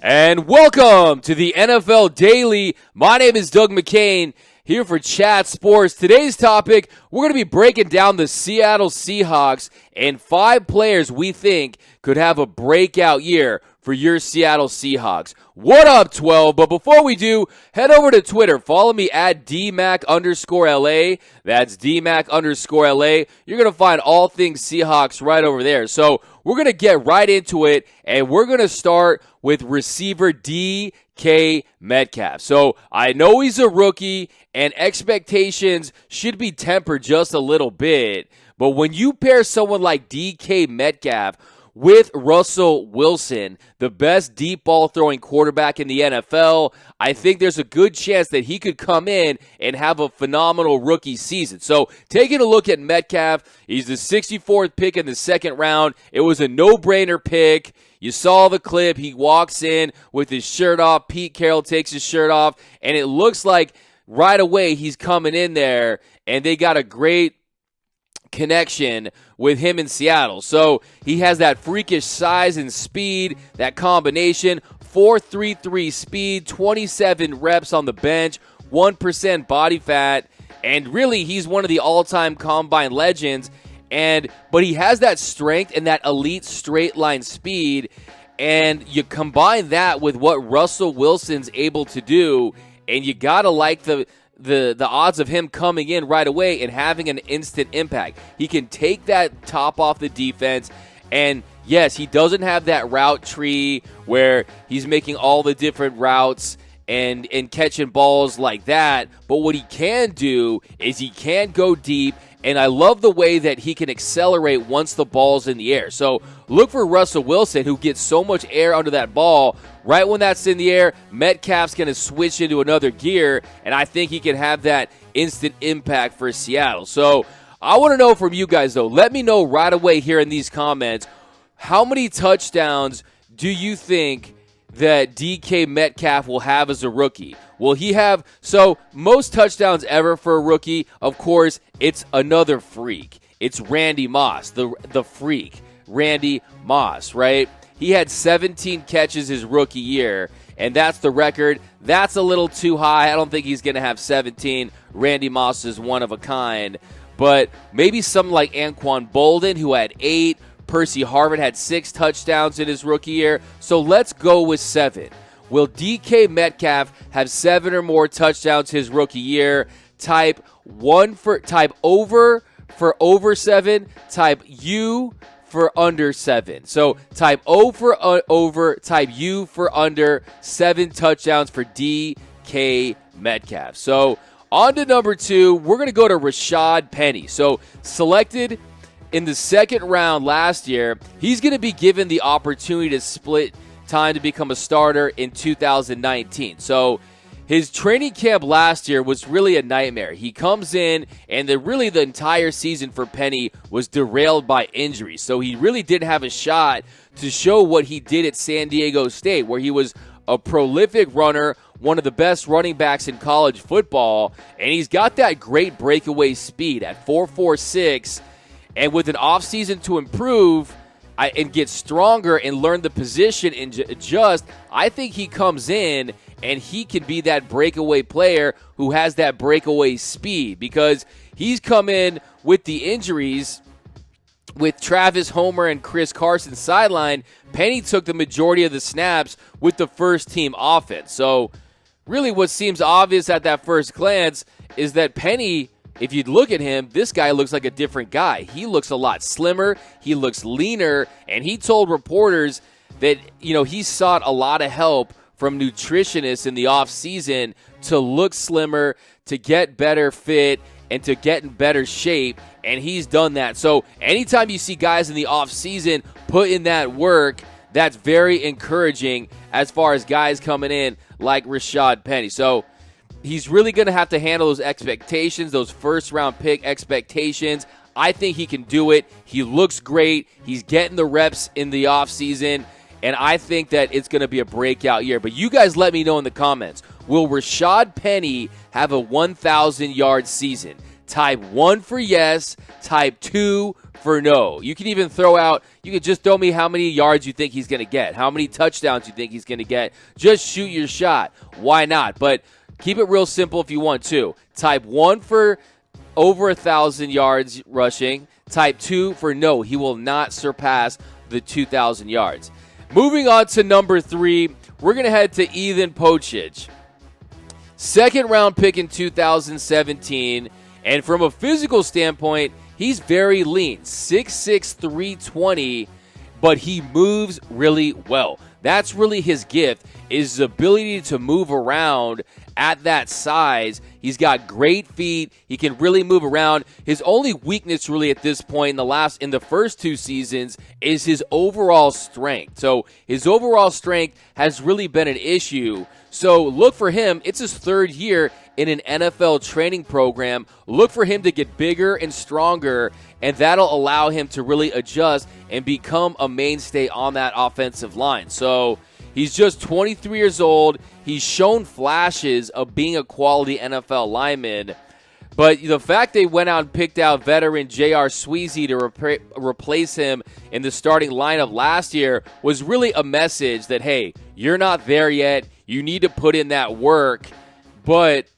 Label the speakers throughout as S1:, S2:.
S1: And welcome to the NFL Daily. My name is Doug McKain, here for Chat Sports. Today's topic, we're going to be breaking down the Seattle Seahawks and 5 players we think could have a breakout year for your Seattle Seahawks. What up, 12? But before we do, head over to Twitter. Follow me at DMac_LA. That's DMac_LA. You're going to find all things Seahawks right over there. So we're going to get right into it, and we're going to start with receiver D.K. Metcalf. So I know he's a rookie, and expectations should be tempered just a little bit. But when you pair someone like D.K. Metcalf with Russell Wilson, the best deep ball throwing quarterback in the NFL, I think there's a good chance that he could come in and have a phenomenal rookie season. So taking a look at Metcalf, he's the 64th pick in the second round. It was a no-brainer pick. You saw the clip. He walks in with his shirt off. Pete Carroll takes his shirt off, and it looks like right away he's coming in there, and they got a great connection with him in Seattle. So he has that freakish size and speed, that combination, 4.33 speed, 27 reps on the bench, 1% body fat, and really he's one of the all-time combine legends. But he has that strength and that elite straight line speed, and you combine that with what Russell Wilson's able to do, and you gotta like the odds of him coming in right away and having an instant impact. He can take that top off the defense, and yes, he doesn't have that route tree where he's making all the different routes and catching balls like that, but what he can do is he can go deep, and I love the way that he can accelerate once the ball's in the air. So look for Russell Wilson, who gets so much air under that ball. Right when that's in the air, Metcalf's going to switch into another gear, and I think he can have that instant impact for Seattle. So I want to know from you guys, though. Let me know right away here in these comments, how many touchdowns do you think that DK Metcalf will have as a rookie? Will he have, so most touchdowns ever for a rookie, of course, it's another freak. It's Randy Moss, the freak, Randy Moss, right? He had 17 catches his rookie year, and that's the record. That's a little too high. I don't think he's going to have 17. Randy Moss is one of a kind. But maybe something like Anquan Boldin, who had 8. Percy Harvin had 6 touchdowns in his rookie year. So let's go with 7. Will DK Metcalf have 7 or more touchdowns his rookie year? Type over for over 7. Type U for under 7. So type O for over, type U for under, 7 touchdowns for DK Metcalf. So on to number 2, we're going to go to Rashaad Penny. So selected in the second round last year, he's going to be given the opportunity to split time to become a starter in 2019. So his training camp last year was really a nightmare. He comes in, and the entire season for Penny was derailed by injury. So he really didn't have a shot to show what he did at San Diego State, where he was a prolific runner, one of the best running backs in college football, and he's got that great breakaway speed at 4.46. And with an offseason to improve and get stronger and learn the position and adjust, I think he comes in and he can be that breakaway player who has that breakaway speed, because he's come in with the injuries with Travis Homer and Chris Carson sidelined. Penny took the majority of the snaps with the first-team offense. So really what seems obvious at that first glance is that Penny, if you look at him, this guy looks like a different guy. He looks a lot slimmer. He looks leaner. And he told reporters that, he sought a lot of help from nutritionists in the offseason to look slimmer, to get better fit, and to get in better shape. And he's done that. So anytime you see guys in the offseason put in that work, that's very encouraging as far as guys coming in like Rashaad Penny. So he's really going to have to handle those expectations, those first-round pick expectations. I think he can do it. He looks great. He's getting the reps in the offseason, and I think that it's going to be a breakout year. But you guys let me know in the comments, will Rashaad Penny have a 1,000-yard season? Type 1 for yes, type 2 for no. You can even you could just throw me how many yards you think he's going to get, how many touchdowns you think he's going to get. Just shoot your shot. Why not? But keep it real simple if you want to. Type 1 for over 1,000 yards rushing. Type 2 for no. He will not surpass the 2,000 yards. Moving on to number 3, we're going to head to Ethan Pocic. Second round pick in 2017. And from a physical standpoint, he's very lean. 6'6", 320, but he moves really well. That's really his gift, is his ability to move around at that size. He's got great feet. He can really move around. His only weakness really at this point in the first 2 seasons is his overall strength. So his overall strength has really been an issue. So look for him. It's his 3rd year in an NFL training program. Look for him to get bigger and stronger, and that'll allow him to really adjust and become a mainstay on that offensive line. So he's just 23 years old. He's shown flashes of being a quality NFL lineman. But the fact they went out and picked out veteran J.R. Sweezy to replace him in the starting lineup last year was really a message that, hey, you're not there yet. You need to put in that work. But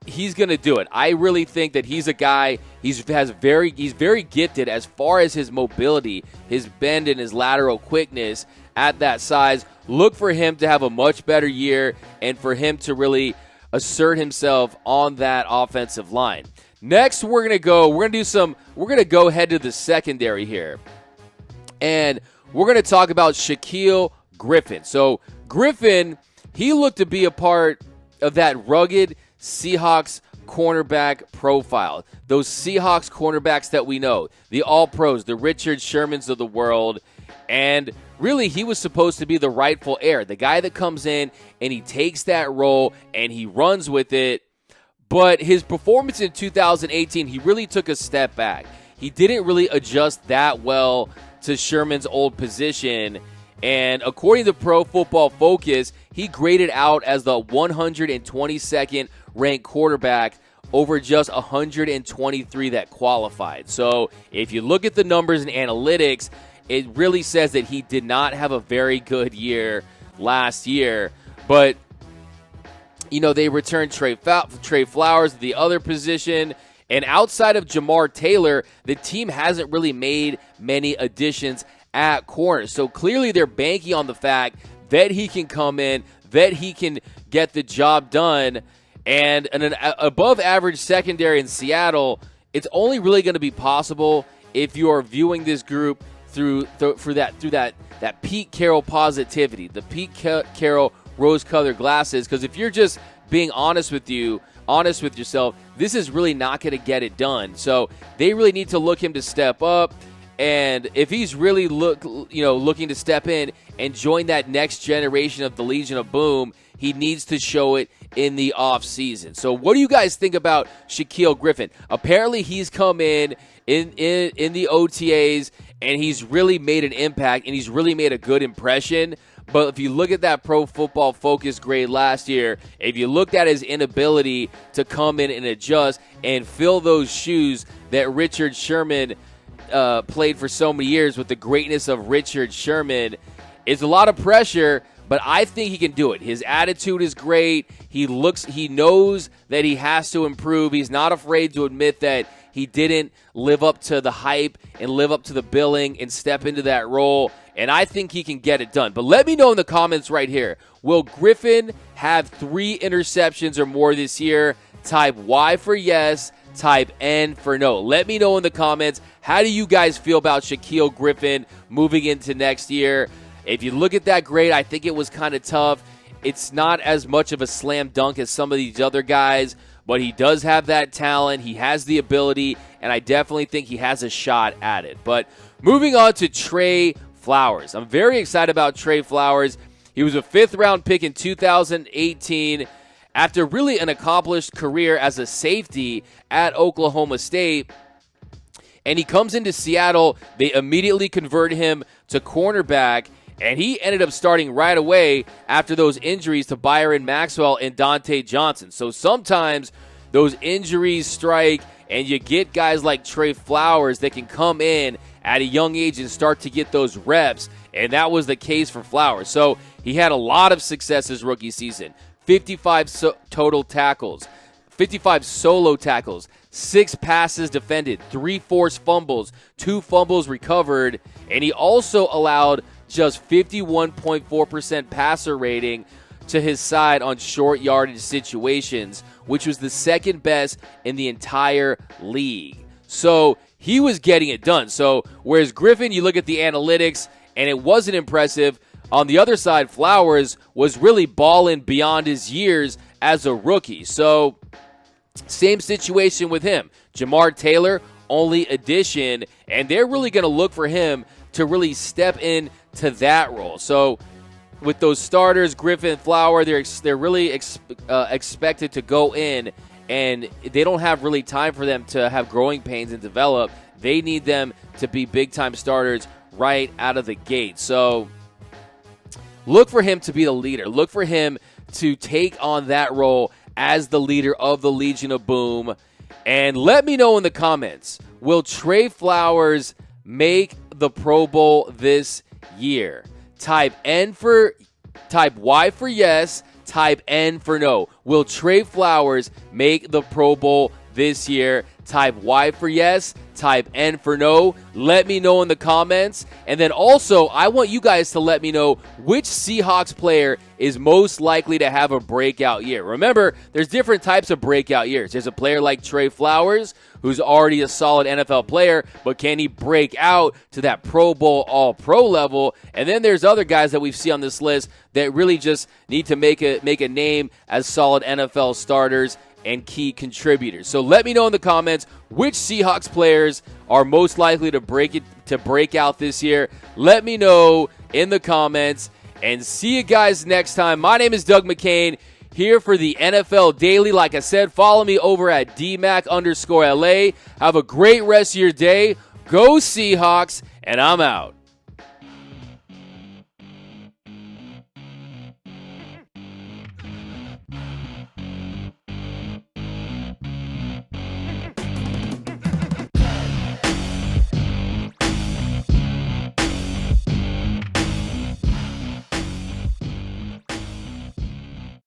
S1: he's going to do it. I really think that he's a guy, he's very gifted as far as his mobility, his bend, and his lateral quickness at that size. Look for him to have a much better year and for him to really assert himself on that offensive line. Next, we're going to go head to the secondary here. And we're going to talk about Shaquill Griffin. So Griffin, he looked to be a part of that rugged Seahawks cornerback profile. Those Seahawks cornerbacks that we know, the All-Pros, the Richard Shermans of the world. And really, he was supposed to be the rightful heir, the guy that comes in and he takes that role and he runs with it. But his performance in 2018, he really took a step back. He didn't really adjust that well to Sherman's old position. And according to Pro Football Focus, he graded out as the 122nd ranked quarterback over just 123 that qualified. So if you look at the numbers and analytics, it really says that he did not have a very good year last year. But, they returned Trey Flowers at the other position. And outside of Jamar Taylor, the team hasn't really made many additions at corner. So clearly they're banking on the fact that he can come in, that he can get the job done. And an above average secondary in Seattle, it's only really going to be possible if you are viewing this group through that Pete Carroll positivity, the Pete Carroll rose-colored glasses. Because if you're just being honest with yourself, this is really not going to get it done. So they really need to look him to step up. And if he's really looking to step in and join that next generation of the Legion of Boom, he needs to show it in the offseason. So what do you guys think about Shaquill Griffin? Apparently he's come in the OTAs and he's really made an impact and he's really made a good impression. But if you look at that Pro Football Focus grade last year, if you looked at his inability to come in and adjust and fill those shoes that Richard Sherman played for so many years with the greatness of Richard Sherman, it's a lot of pressure, but I think he can do it. His attitude is great. He knows that he has to improve. He's not afraid to admit that he didn't live up to the hype and live up to the billing and step into that role, and I think he can get it done. But let me know in the comments right here, will Griffin have 3 interceptions or more this year? Type Y for yes, type N for no. Let me know in the comments, how do you guys feel about Shaquill Griffin moving into next year? If you look at that grade, I think it was kind of tough. It's not as much of a slam dunk as some of these other guys, but he does have that talent. He has the ability, and I definitely think he has a shot at it. But moving on to Trey Flowers. I'm very excited about Trey Flowers. He was a 5th-round pick in 2018 after really an accomplished career as a safety at Oklahoma State. And he comes into Seattle. They immediately converted him to cornerback, and he ended up starting right away after those injuries to Byron Maxwell and Dante Johnson. So sometimes those injuries strike and you get guys like Trey Flowers that can come in at a young age and start to get those reps, and that was the case for Flowers. So he had a lot of success his rookie season. 55 total tackles, 55 solo tackles, 6 passes defended, 3 forced fumbles, 2 fumbles recovered, and he also allowed just 51.4% passer rating to his side on short yardage situations, which was the second best in the entire league. So he was getting it done. So whereas Griffin, you look at the analytics and it wasn't impressive, on the other side, Flowers was really balling beyond his years as a rookie. So same situation with him. Jamar Taylor, only addition, and they're really going to look for him to really step into that role. So with those starters, Griffin and Flower, they're really expected to go in, and they don't have really time for them to have growing pains and develop. They need them to be big-time starters right out of the gate. So look for him to be the leader. Look for him to take on that role as the leader of the Legion of Boom. And let me know in the comments, will Trey Flowers make the Pro Bowl this year? Type Y for yes, type N for no. Will Trey Flowers make the Pro Bowl this year? Type Y for yes, type N for no. Let me know in the comments. And then also, I want you guys to let me know which Seahawks player is most likely to have a breakout year. Remember, there's different types of breakout years. There's a player like Trey Flowers, who's already a solid NFL player, but can he break out to that Pro Bowl All-Pro level? And then there's other guys that we've seen on this list that really just need to make a name as solid NFL starters and key contributors. So let me know in the comments which Seahawks players are most likely to break out this year. Let me know in the comments, and see you guys next time. My name is Doug McKain, here for the NFL Daily. Like I said, follow me over at DMAC_LA. Have a great rest of your day. Go Seahawks, and I'm out.